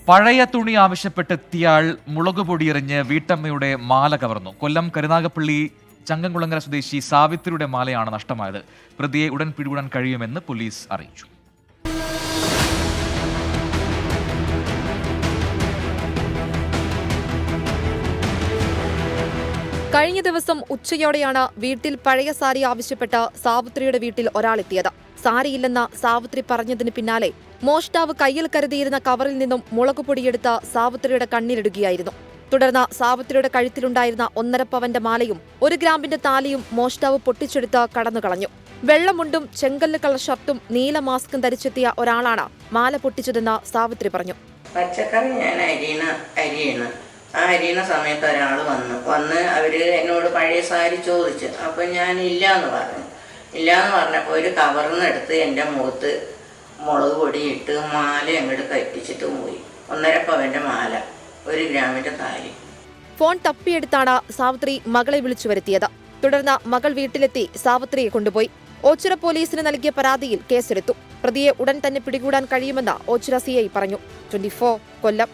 പഴയ തുണി ആവശ്യപ്പെട്ടെത്തിയാൾ മുളകുപൊടിയെറിഞ്ഞ് വീട്ടമ്മയുടെ മാല കവർന്നു. കൊല്ലം കരുനാഗപ്പള്ളി ചങ്ങംകുളങ്ങര സ്വദേശി സാവിത്രിയുടെ മാലയാണ് നഷ്ടമായത്. പ്രതിയെ ഉടൻ പിടികൂടാൻ കഴിയുമെന്ന് പോലീസ് അറിയിച്ചു. കഴിഞ്ഞ ദിവസം ഉച്ചയോടെയാണ് വീട്ടിൽ പഴയ സാരി ആവശ്യപ്പെട്ട് സാവിത്രിയുടെ വീട്ടിൽ ഒരാളെത്തിയത്. സാരിയില്ലെന്ന് സാവിത്രി പറഞ്ഞതിന് പിന്നാലെ മോഷ്ടാവ് കയ്യിൽ കരുതിയിരുന്ന കവറിൽ നിന്നും മുളകുപൊടിയെടുത്ത് സാവിത്രിയുടെ കണ്ണിലിടുകയായിരുന്നു. തുടർന്ന് സാവിത്രിയുടെ കഴുത്തിലുണ്ടായിരുന്ന 1.5 പവന്റെ മാലയും 1 ഗ്രാമിന്റെ താലിയും മോഷ്ടാവ് പൊട്ടിച്ചെടുത്ത് കടന്നുകളഞ്ഞു. വെള്ളമുണ്ടും ചെങ്കല്ല് കളർ ഷർട്ടും നീല മാസ്കും ധരിച്ചെത്തിയ ഒരാളാണ് മാല പൊട്ടിച്ചതെന്ന് സാവിത്രി പറഞ്ഞു. പച്ചക്കറി ഞാൻ അരിയണം. ആ അരിയുന്ന സമയത്ത് ഒരാൾ വന്ന് അവര് എന്നോട് പഴയ സാരി ചോദിച്ചു. അപ്പം ഞാൻ ഇല്ലയെന്ന് പറഞ്ഞപ്പോൾ ഒരു കവറിൽ നിന്ന് എടുത്ത് എൻ്റെ മുഖത്ത് മുളക് പൊടിയിട്ട് മാല അങ്ങോട്ട് കറ്റിച്ചിട്ട് പോയി. 1.5 പവന്റെ മാല, 1 ഗ്രാമിന്റെ താലി. ഫോൺ തപ്പിയെടുത്താണ് സാവിത്രി മകളെ വിളിച്ചു വരുത്തിയത്. തുടർന്ന് മകൾ വീട്ടിലെത്തി സാവിത്രിയെ കൊണ്ടുപോയി. ഓച്ചിറ പോലീസിന് നൽകിയ പരാതിയിൽ കേസെടുത്തു. പ്രതിയെ ഉടൻ തന്നെ പിടികൂടാൻ കഴിയുമെന്ന് ഓച്ചിറ CI പറഞ്ഞു. 24 കൊല്ലം.